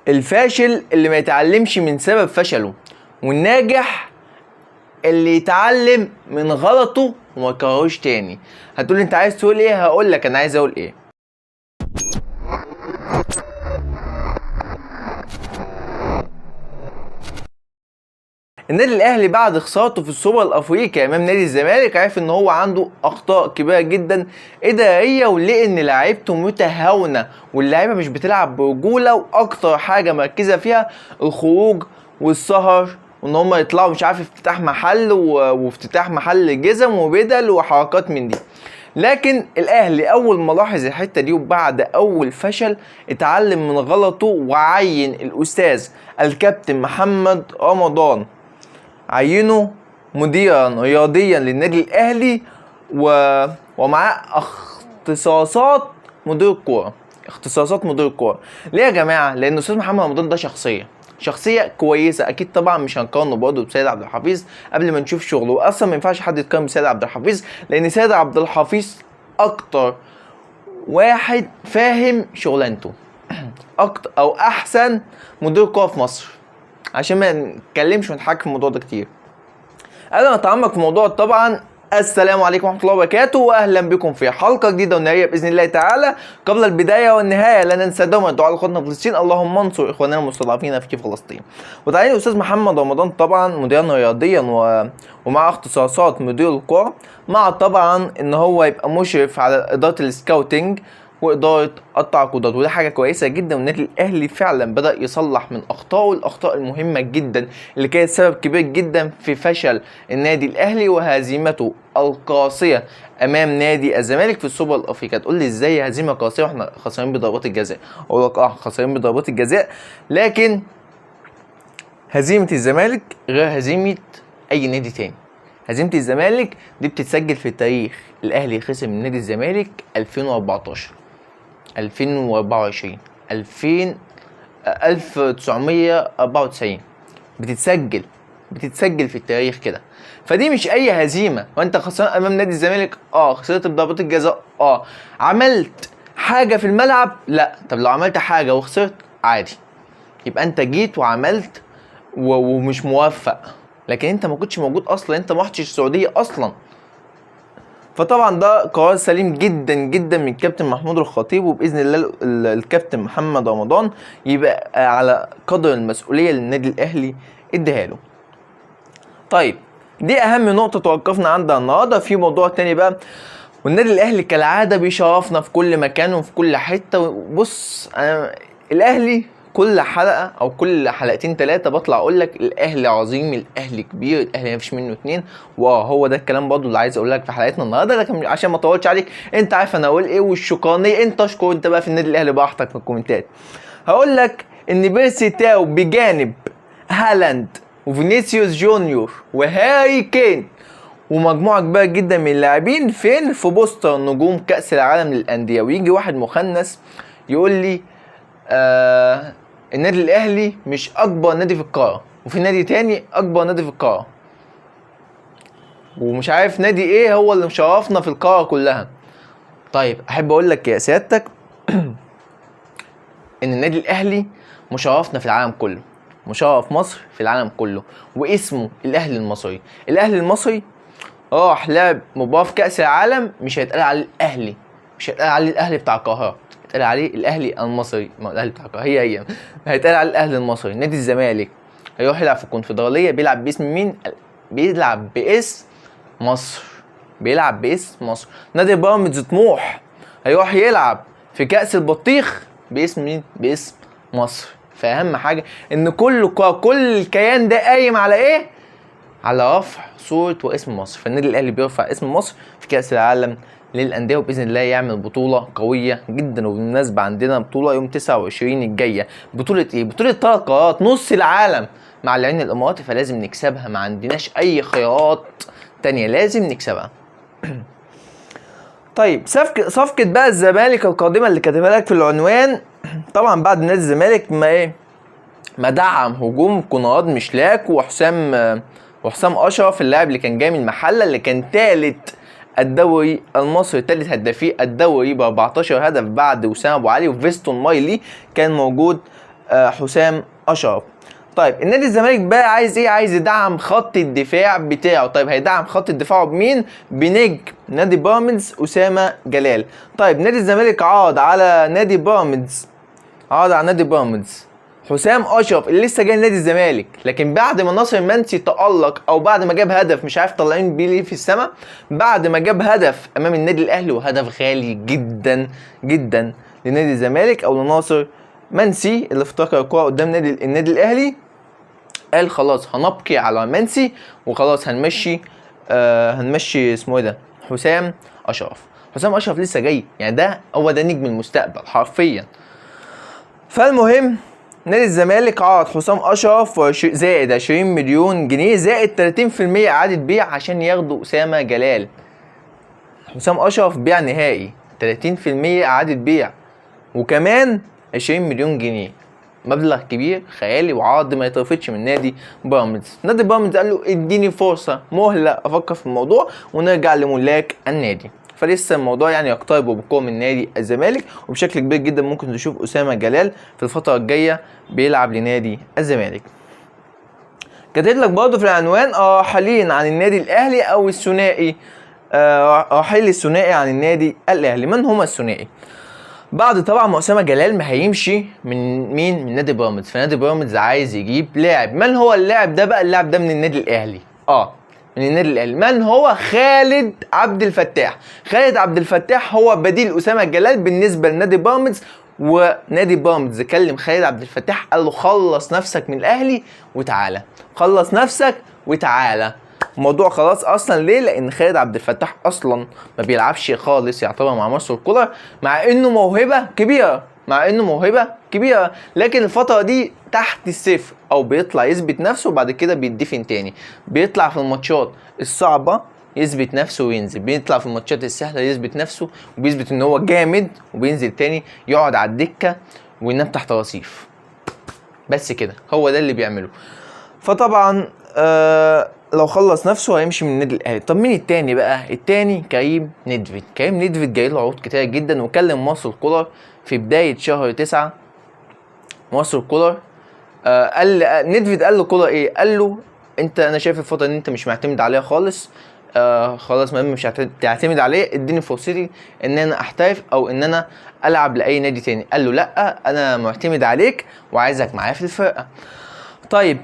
الفاشل اللي ما يتعلمش من سبب فشله، والناجح اللي يتعلم من غلطه وما يكرهوش تاني. هتقولي انت عايز تقول ايه؟ هقول لك انا عايز اقول ايه. النادي الاهلي بعد خسارته في السوبر الافريقي امام نادي الزمالك عرف ان هو عنده اخطاء كبيره جدا اداريه، ولقى ان لعيبته متهاونه واللعيبه مش بتلعب برجوله، واكتر حاجه مركزه فيها الخروج والسهر، وان هم يطلعوا مش عارف افتتاح محل وافتتاح محل جزم وبدل وحركات من دي. لكن الاهلي اول ما لاحظ الحته دي وبعد اول فشل اتعلم من غلطه، وعين الاستاذ الكابتن محمد رمضان، عينه مديرا رياضيا للنادي الاهلي ومعاه اختصاصات مدير الكوره. ليه يا جماعه؟ لان الاستاذ محمد رمضان ده شخصيه كويسه، اكيد طبعا مش هنقارنه برضه بسيد عبد الحفيظ قبل ما نشوف شغله. اصلا ما ينفعش حد يتقارن بسيد عبد الحفيظ، لان سيد عبد الحفيظ اكتر واحد فاهم شغلانته اكتر او احسن مدير كوره في مصر، عشان ما نتكلمش ونحكي في الموضوع ده كتير. قبل ما نتعمق في الموضوع طبعا، السلام عليكم ورحمه الله وبركاته، واهلا بكم في حلقه جديده ونهائيه باذن الله تعالى. قبل البدايه والنهايه لا ننسى دوما الدعاء لاخواتنا في فلسطين، اللهم انصر اخواننا المستضعفين في فلسطين. وتعيين الاستاذ محمد رمضان طبعا مديرا رياضيا ومع اختصاصات مدير الكره، مع طبعا ان هو يبقى مشرف على اداره السكاوتنج واداره التعاقدات، وده حاجه كويسه جدا. والنادي الاهلي فعلا بدا يصلح من اخطائه، الاخطاء المهمه جدا اللي كانت سبب كبير جدا في فشل النادي الاهلي وهزيمته القاسيه امام نادي الزمالك في السوبر الافريقي. تقول لي ازاي هزيمه قاسيه واحنا خسرانين بضربات الجزاء؟ اقول لك خسرانين بضربات الجزاء، لكن هزيمه الزمالك غير هزيمه اي نادي تاني. هزيمه الزمالك دي بتتسجل في التاريخ. الاهلي خسر من نادي الزمالك 2014 2024 1994 بتتسجل في التاريخ كده. فدي مش اي هزيمه وانت خسران امام نادي الزمالك. خسرت بضربات الجزاء. عملت حاجه في الملعب؟ لا. طب لو عملت حاجه وخسرت عادي، يبقى انت جيت وعملت ومش موفق، لكن انت ما كنتش موجود اصلا، انت ما رحتش السعوديه اصلا. فطبعا ده قرار سليم جدا جدا من الكابتن محمود الخطيب، وباذن الله الكابتن محمد رمضان يبقى على قدر المسؤوليه للنادي الاهلي اديها له. طيب دي اهم نقطه توقفنا عندها النهارده. في موضوع تاني بقى، والنادي الاهلي كالعاده بيشرفنا في كل مكان وفي كل حته. بص، انا الاهلي كل حلقه او كل حلقتين ثلاثه بطلع اقول لك الاهلي عظيم، الاهلي كبير، الاهلي مفيش منه اتنين. هو ده الكلام برضه اللي عايز اقول لك في حلقتنا النهارده، لكن عشان ما اطولش عليك انت عارف انا اقول ايه، والشكرانيه انت اشكر انت بقى في النادي الاهلي براحتك في الكومنتات. هقول لك ان بيرسي تاو بجانب هالاند وفينيسيوس جونيور وهاري كين ومجموعه كبيره جدا من اللاعبين فين؟ في بوستر نجوم كاس العالم للانديه. ويجي واحد مخنث يقول لي النادي الاهلي مش اكبر نادي في القاره، وفي نادي تاني اكبر نادي في القاره، ومش عارف نادي ايه هو اللي مشرفنا في القاره كلها. طيب احب اقول لك يا سيادتك ان النادي الاهلي مشرفنا في العالم كله، مشرف مصر في العالم كله، واسمه الاهلي المصري. الاهلي المصري راح لعب مباراه في كاس العالم، مش هيتقال عليه الاهلي، مش هيتقال عليه الاهلي بتاع القاهره، هيتقال عليه الاهلي المصري. ما الاهلي بتاع القاهره هي هيتقال عليه الاهلي المصري. نادي الزمالك هيروح يلعب في الكونفدراليه، بيلعب باسم مين؟ بيلعب باسم مصر، بيلعب باسم مصر. نادي بيراميدز طموح هيروح يلعب في كاس البطيخ باسم مين؟ باسم مصر. فاهم حاجه؟ ان كل الكيان ده قايم على ايه؟ على رفع صورة واسم مصر. فالنادي الاهلي بيرفع اسم مصر في كاس العالم للانديه، وباذن الله يعمل بطوله قويه جدا. وبالمناسبه عندنا بطوله يوم 29 الجايه. بطوله ايه؟ بطوله 3 قارات، نص العالم مع العين الاماراتي، فلازم نكسبها، ما عندناش اي خيارات تانية، لازم نكسبها. طيب صفقه بقى الزمالك القادمه اللي كاتبها لك في العنوان. طبعا بعد نادي الزمالك ما دعم هجوم كونراد مشلاك وحسام اشرف، اللاعب اللي كان جاي من المحله، اللي كان ثالث الدوري المصري، ثالث هدافي الدوري ب 14 هدف بعد وسام ابو علي وفيستون مايلي كان موجود حسام اشرف. طيب النادي الزمالك بقى عايز ايه؟ عايز يدعم خط الدفاع بتاعه. طيب هيدعم خط الدفاع بمين؟ بنجم نادي بيراميدز اسامه جلال. طيب نادي الزمالك عرض على نادي بيراميدز حسام اشرف اللي لسه جاي نادي الزمالك، لكن بعد ما ناصر منسي تألق او بعد ما جاب هدف مش عارف طالعين بيه ليه في السما، بعد ما جاب هدف امام النادي الاهلي وهدف غالي جدا جدا لنادي الزمالك او لناصر منسي اللي افتكر الكوره قدام النادي الاهلي، قال خلاص هنبقي على منسي وخلاص هنمشي اسمه ايه ده، حسام اشرف لسه جاي، يعني ده هو ده نجم المستقبل حرفيا. فالمهم نادي الزمالك عرض حسام اشرف زائد 20 مليون جنيه زائد 30% اعاده بيع عشان ياخدوا اسامه جلال. حسام اشرف بيع نهائي، 30% اعاده بيع، وكمان 20 مليون جنيه، مبلغ كبير خيالي وعرض ما يترفضش من نادي بيراميدز. نادي بيراميدز قال له اديني فرصه مهله افكر في الموضوع ونرجع لملاك النادي. فلسه الموضوع يعني يقترب بقوه من نادي الزمالك، وبشكل كبير جدا ممكن تشوف اسامه جلال في الفتره الجايه بيلعب لنادي الزمالك. كاتب لك برضه في العنوان راحلين عن النادي الاهلي او الثنائي، رحيل الثنائي عن النادي الاهلي. من هما الثنائي؟ بعد طبعا ما اسامه جلال ما هيمشي من مين؟ من نادي بيراميدز، فنادي بيراميدز عايز يجيب لاعب. من هو اللاعب ده بقى؟ اللاعب ده من النادي الاهلي، من النادي الاهلي. من هو؟ خالد عبد الفتاح. خالد عبد الفتاح هو بديل اسامه جلال بالنسبه لنادي بيراميدز، ونادي بيراميدز كلم خالد عبد الفتاح قال له خلص نفسك من الاهلي وتعالى، خلص نفسك وتعالى. الموضوع خلاص اصلا. ليه؟ لان خالد عبد الفتاح اصلا ما بيلعبش خالص يعتبر مع مارسيل كولر، مع انه موهبه كبيره، لكن الفتره دي تحت الصفر، او بيطلع يثبت نفسه وبعد كده بيدفن تاني. بيطلع في الماتشات الصعبه يثبت نفسه وينزل، بيطلع في الماتشات السهله يثبت نفسه وبيثبت ان هو جامد، وبينزل تاني يقعد على الدكه وينام تحت رصيف. بس كده هو ده اللي بيعمله. فطبعا لو خلص نفسه هيمشي من النادي الاهلي. طب مين التاني بقى؟ التاني كريم نيدفيد جاي له عروض كتير جدا، وكلم مارسيل كولر في بدايه شهر 9. مارسيل كولر قال نيدفيد قال له كولر ايه؟ قال له انا شايف الفتره ان انت مش معتمد عليها خالص، خلاص ما مش هتعتمد عليه، اديني فرصتي ان انا احترف او ان انا العب لاي نادي تاني. قال له لا، انا معتمد عليك وعايزك معايا في الفرقه. طيب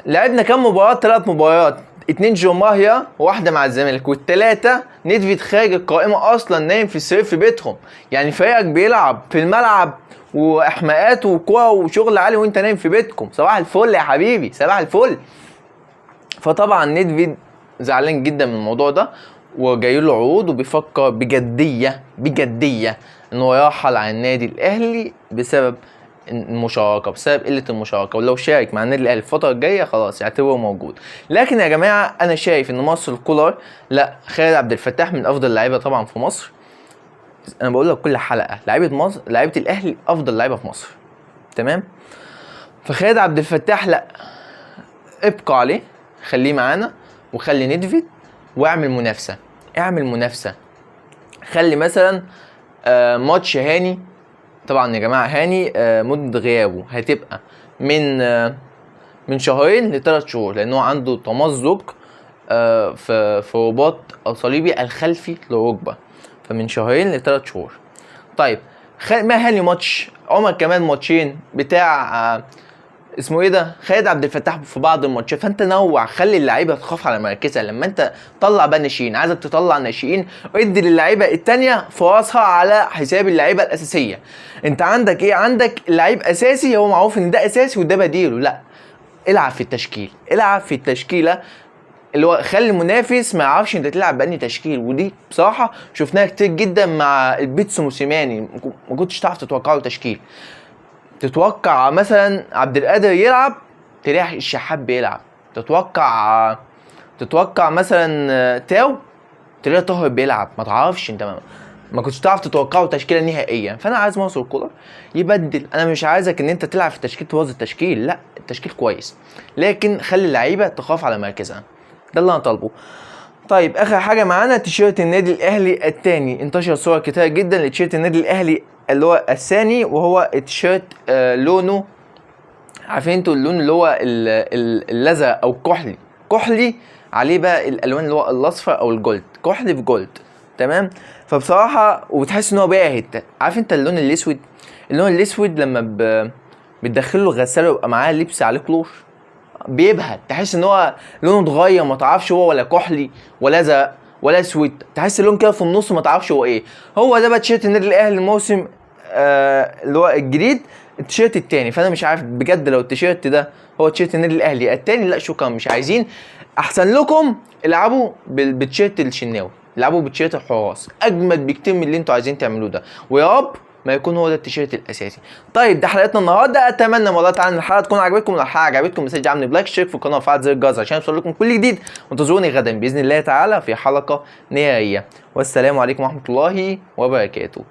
لعبنا كام مباراة؟ 3 مباريات، 2 جمهورية وواحدة مع الزمالك، والتلاتة نيدفيد خارج القائمة اصلا، نايم في السرير في بيتهم. يعني فريقك بيلعب في الملعب واحماءات وكوره وشغل عالي وانت نايم في بيتكم. صباح الفل يا حبيبي، صباح الفل. فطبعا نيدفيد زعلان جدا من الموضوع ده، وجاي له عروض وبيفكر بجدية انه يرحل عن النادي الاهلي بسبب المشاركه، بسبب قله المشاركه، ولو شارك مع النادي الاهلي الفتره الجايه خلاص يعتبره موجود. لكن يا جماعه انا شايف ان مارسيل كولر لا، خالد عبد الفتاح من افضل اللعيبه طبعا في مصر. انا بقول لك كل حلقه لعيبه الاهلي افضل لعيبه في مصر، تمام؟ فخالد عبد الفتاح لا، ابقى عليه، خليه معانا، وخلي نيدفيد، واعمل منافسه. خلي مثلا ماتش هاني. طبعا يا جماعه هاني مده غيابه هتبقى من 2 ل3 شهور، لانه عنده تمزق في رباط الصليبي الخلفي للركبه، فمن 2 ل3 شهور. طيب ما هاني ماتش، عمر كمان ماتشين بتاع اسمه ايه ده، خالد عبد الفتاح في بعض الماتشات. فانت نوع، خلي اللعيبه تخاف على مركزها. لما انت طلع بقى ناشئين، عايزك تطلع ناشئين، ادي للعيبه التانيه فرصها على حساب اللعيبه الاساسيه. انت عندك ايه؟ عندك لعيب اساسي هو معروف ان ده اساسي وده بديله، لا، العب في التشكيله اللي هو خلي المنافس ما يعرفش انت تلعب بأني تشكيل. ودي بصراحه شفناها كتير جدا مع البيتسو موسيماني، ما كنتش تعرف تتوقع له تشكيل. تتوقع مثلا عبد القادر يلعب تلاقي الشحات بيلعب، تتوقع مثلا تاو تلاقي طاهر بيلعب، ما تعرفش انت ما كنتش تعرف تتوقعه تشكيله نهائيا. فانا عايز مارسيل كولر يبدل. انا مش عايزك ان انت تلعب في التشكيل تبوظ التشكيل، لا، التشكيل كويس لكن خلي اللعيبه تخاف على مركزها، ده اللي انا طالبه. طيب اخر حاجه معانا تيشيرت النادي الاهلي الثاني. انتشر صور كتير جدا لتيشيرت النادي الاهلي اللي هو الثاني، وهو التيشيرت لونه عارفين انتوا اللون اللي هو الازرق او الكحلي، كحلي عليه بقى الالوان اللي هو الاصفر او الجولد، كحلي في جولد، تمام. فبصراحه وبتحس ان هو باهت. عارف انت اللون الاسود، اللون الاسود لما بتدخله الغساله ويبقى معاه لبس عليه كلوش بيبهت، تحس ان هو لونه اتغير، ما تعرفش هو ولا كحلي ولا ازرق ولا اسود، تحس اللون كده في النص ما تعرفش هو ايه. هو ده بقى تيشيرت النادي الاهلي الموسم اللي هو الجديد، التيشيرت التاني. فانا مش عارف بجد لو التيشيرت ده هو تيشيرت النادي الاهلي التاني، لا شكرا مش عايزين. احسن لكم العبوا بالتيشيرت الشناوي، العبوا بتيشيرت الحراس، اجمد بكتير من اللي انتوا عايزين تعملوه ده، ويا رب ما يكون هو ده التيشيرت الاساسي. طيب ده حلقتنا النهارده، اتمنى والله تعالى الحلقه تكون عجبتكم. لو الحلقه عجبتكم مسج عامل بلايك، اشترك في القناه وفعل زر الجرس عشان يوصل لكم كل جديد، وانتظروني غدا باذن الله تعالى في حلقه نهائيه. والسلام عليكم ورحمه الله وبركاته.